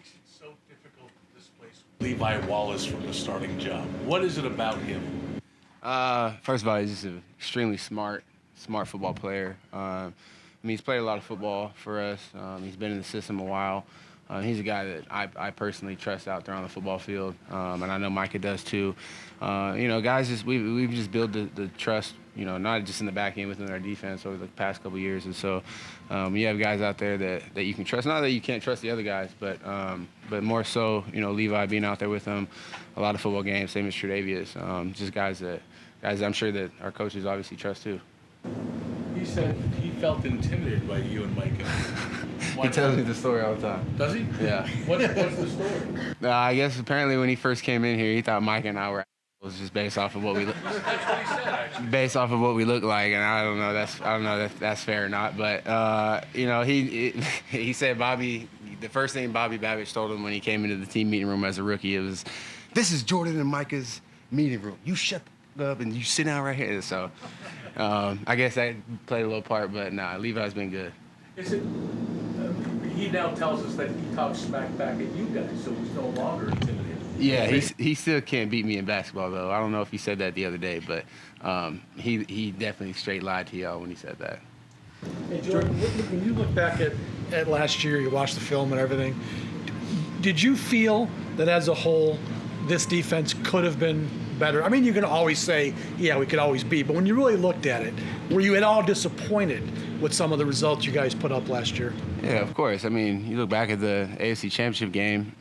makes it so difficult to displace Levi Wallace from the starting job? What is it about him? First of all, he's just an extremely smart football player. He's played a lot of football for us. He's been in the system a while. He's a guy that I personally trust out there on the football field, and I know Micah does too. Guys, we've just built the trust, not just in the back end within our defense over the past couple of years. And so you have guys out there that you can trust. Not that you can't trust the other guys, but more so, Levi being out there with them, a lot of football games, same as Tre'Davious. Just guys I'm sure that our coaches obviously trust too. He said he felt intimidated by you and Micah. He tells me the story all the time. Does he? Yeah. What's the story? I guess apparently when he first came in here, he thought Mike and I were assholes just based off of what we That's what he said, actually. based off of what we look like, and I don't know if that's fair or not. But he said Bobby. The first thing Bobby Babich told him when he came into the team meeting room as a rookie, it was, "This is Jordan and Micah's meeting room. You shut up and you sit down right here." So I guess that played a little part, but nah, Levi's been good. Is it? He now tells us that he talks smack back at you guys, so he's no longer intimidated. Yeah, he still can't beat me in basketball though. I don't know if he said that the other day, but he definitely straight lied to y'all when he said that. Hey, Jordan, when you look back at last year, you watched the film and everything, did you feel that as a whole, this defense could have been better? I mean, you can always say, yeah, we could always beat, but when you really looked at it, were you at all disappointed with some of the results you guys put up last year? Yeah, of course. I mean, you look back at the AFC Championship game,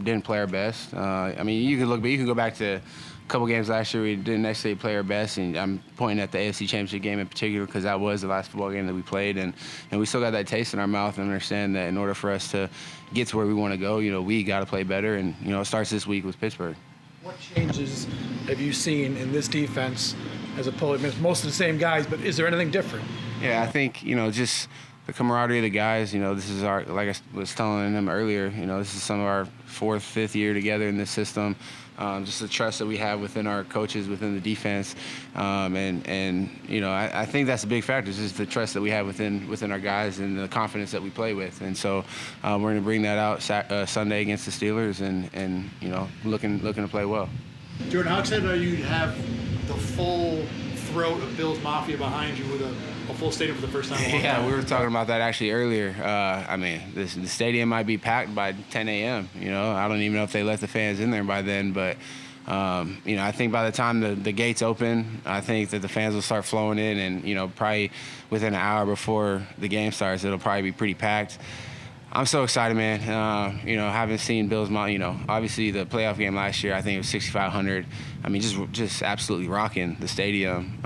didn't play our best. You can go back to a couple games last year we didn't necessarily play our best, and I'm pointing at the AFC Championship game in particular because that was the last football game that we played, and we still got that taste in our mouth and understand that in order for us to get to where we want to go, we got to play better, and it starts this week with Pittsburgh. What changes have you seen in this defense as opposed to most of the same guys, but is there anything different? Yeah, I think, just the camaraderie of the guys, this is our, like I was telling them earlier, this is some of our fourth, fifth year together in this system. Just the trust that we have within our coaches, within the defense. I think that's a big factor, just the trust that we have within our guys and the confidence that we play with. And so we're going to bring that out Sunday against the Steelers and looking to play well. Jordan, how excited are you to have the full throat of Bill's Mafia behind you with a full stadium for the first time? Yeah, we were talking about that actually earlier. The stadium might be packed by 10 a.m. I don't even know if they let the fans in there by then, but I think by the time the gates open, I think that the fans will start flowing in, and probably within an hour before the game starts, it'll probably be pretty packed. I'm so excited, man. Having seen Bills, obviously the playoff game last year, I think it was 6,500. I mean, just absolutely rocking the stadium.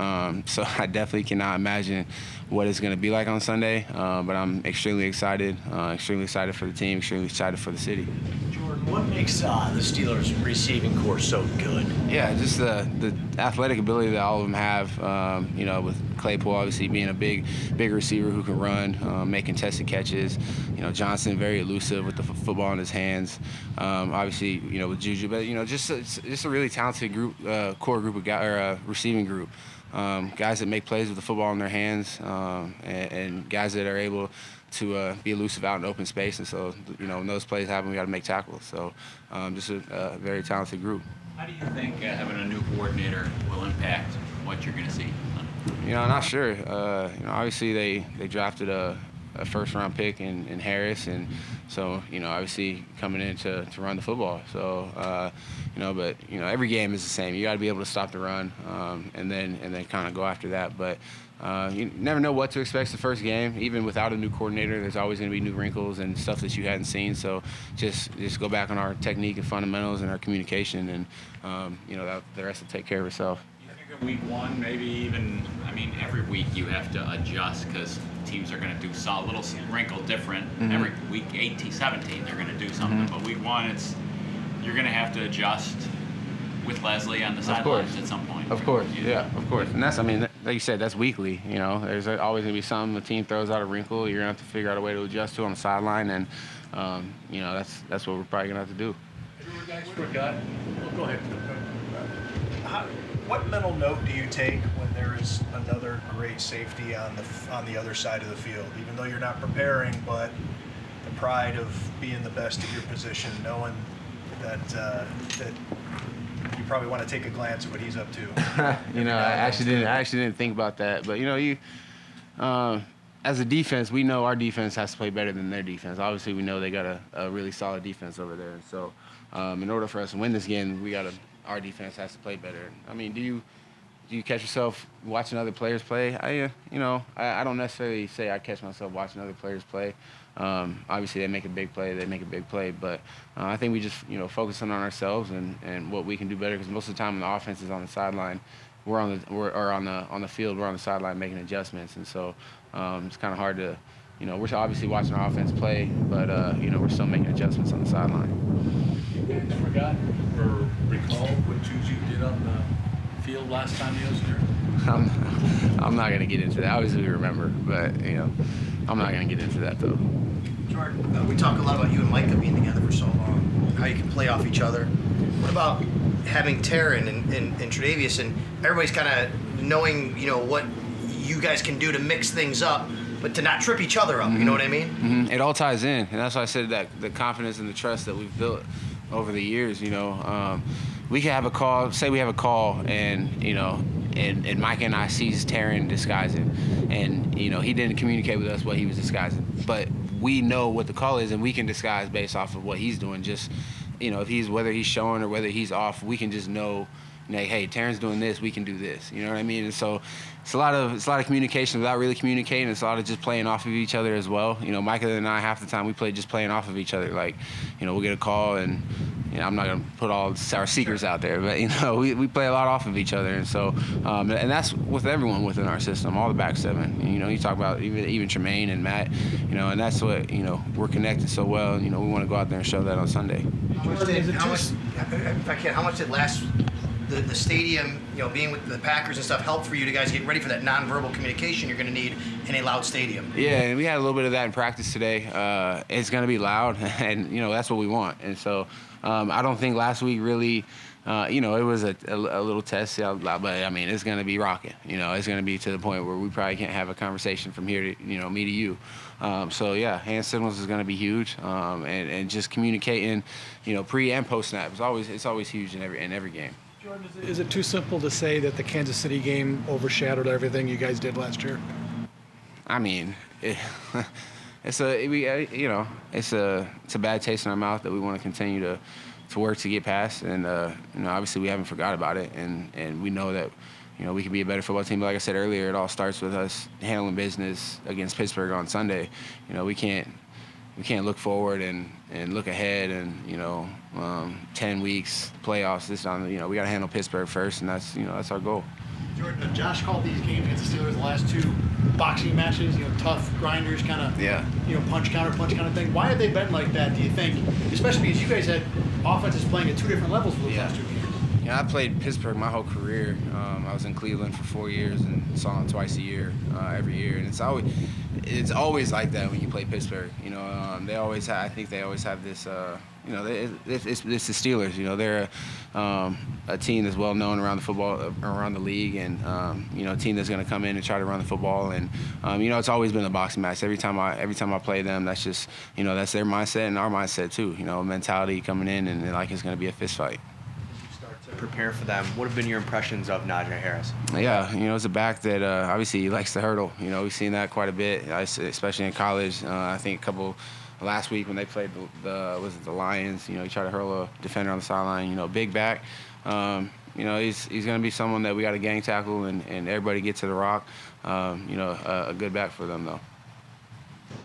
So I definitely cannot imagine what it's going to be like on Sunday. But I'm extremely excited for the team, extremely excited for the city. Jordan, what makes the Steelers receiving corps so good? Yeah, just the athletic ability that all of them have. With Claypool obviously being a big receiver who can run, make contested catches. Johnson very elusive with the football in his hands. Obviously, with Juju, but just a really talented group, core group of guys, or receiving group. Guys that make plays with the football in their hands, and guys that are able to be elusive out in open space. And so, when those plays happen, we got to make tackles. So, just a very talented group. How do you think having a new coordinator will impact what you're going to see? I'm not sure. Obviously they drafted a first-round pick in Harris, and so obviously coming in to run the football. So but every game is the same. You got to be able to stop the run, and then kind of go after that. But you never know what to expect the first game. Even without a new coordinator, there's always going to be new wrinkles and stuff that you hadn't seen. So just go back on our technique and fundamentals and our communication, and the rest will take care of itself. Week one, maybe even, every week you have to adjust because teams are going to do a little wrinkle different. Mm-hmm. Every week 18, 17, they're going to do something. Mm-hmm. But week one, you're going to have to adjust with Leslie on the sidelines at some point. Of course, yeah, of course. And that's, like you said, that's weekly. There's always going to be something. The team throws out a wrinkle. You're going to have to figure out a way to adjust to on the sideline. And, that's what we're probably going to have to do. Guys forgot. Go ahead. What mental note do you take when there is another great safety on the other side of the field? Even though you're not preparing, but pride of being the best at your position, knowing that that you probably want to take a glance at what he's up to? I actually didn't think about that, but as a defense, we know our defense has to play better than their defense. Obviously, we know they got a really solid defense over there. So, in order for us to win this game, our defense has to play better. I mean, do you catch yourself watching other players play? I don't necessarily say I catch myself watching other players play. Obviously, they make a big play, but I think we just focusing on ourselves and what we can do better, because most of the time when the offense is on the sideline, we're on the field, we're on the sideline making adjustments, and so it's kind of hard to, we're obviously watching our offense play, but we're still making adjustments on the sideline. You guys forgot or recall what Juju did on the field last time he was here? I'm not gonna get into that. Obviously, we remember, but I'm not gonna get into that though. Jordan, we talk a lot about you and Micah being together for so long, how you can play off each other. What about having Taryn and Tre'Davious, and everybody's kind of knowing, what you guys can do to mix things up, but to not trip each other up, you know what I mean? Mm-hmm. It all ties in, and that's why I said that the confidence and the trust that we've built over the years, we can have a call, say we have a call, and, and Mike and I sees Taryn disguising, and, he didn't communicate with us what he was disguising, but we know what the call is, and we can disguise based off of what he's doing. Just, whether he's showing or whether he's off, we can just know, hey, Taryn's doing this, we can do this. You know what I mean? And so it's a lot of communication without really communicating. It's a lot of just playing off of each other as well. Micah and I, half the time we play just playing off of each other. Like, we'll get a call, and I'm not gonna put all our secrets out there, but we play a lot off of each other, and so and that's with everyone within our system, all the back seven. You talk about even Tremaine and Matt, and that's what we're connected so well. And, we want to go out there and show that on Sunday. How much did the stadium, being with the Packers and stuff, help for you to guys get ready for that nonverbal communication you're going to need in a loud stadium? Yeah, and we had a little bit of that in practice today. It's going to be loud, and that's what we want. And so I don't think last week really, it was a little test, but I mean, it's going to be rocking. It's going to be to the point where we probably can't have a conversation from here to me to you. So yeah, hand signals is going to be huge, and just communicating, pre and post snap it's always huge in every game. Jordan, is it too simple to say that the Kansas City game overshadowed everything you guys did last year? I mean, it's a bad taste in our mouth that we want to continue to work to get past, and obviously we haven't forgot about it, and we know that we can be a better football team. But like I said earlier, it all starts with us handling business against Pittsburgh on Sunday. We can't look forward and look ahead and 10 weeks playoffs this time. We got to handle Pittsburgh first, and that's our goal. Jordan, Josh called these games against the Steelers the last two boxing matches, tough grinders, kind of, punch counter kind of thing. Why have they been like that, do you think? Especially because you guys had offenses playing at two different levels for those last 2 games. I played Pittsburgh my whole career. I was in Cleveland for 4 years and saw them twice a year, every year, and it's always like that when you play Pittsburgh. I think they always have this. It's the Steelers. They're a team that's well known around the league, and a team that's going to come in and try to run the football. And it's always been a boxing match. Every time I play them, that's just that's their mindset and our mindset too. Mentality coming in and like it's going to be a fist fight. Prepare for them. What have been your impressions of Najee Harris? Yeah, it's a back that obviously he likes to hurdle. We've seen that quite a bit, especially in college. I think last week when they played the Lions, he tried to hurl a defender on the sideline. Big back. He's going to be someone that we got to gang tackle and everybody get to the rock. A good back for them though.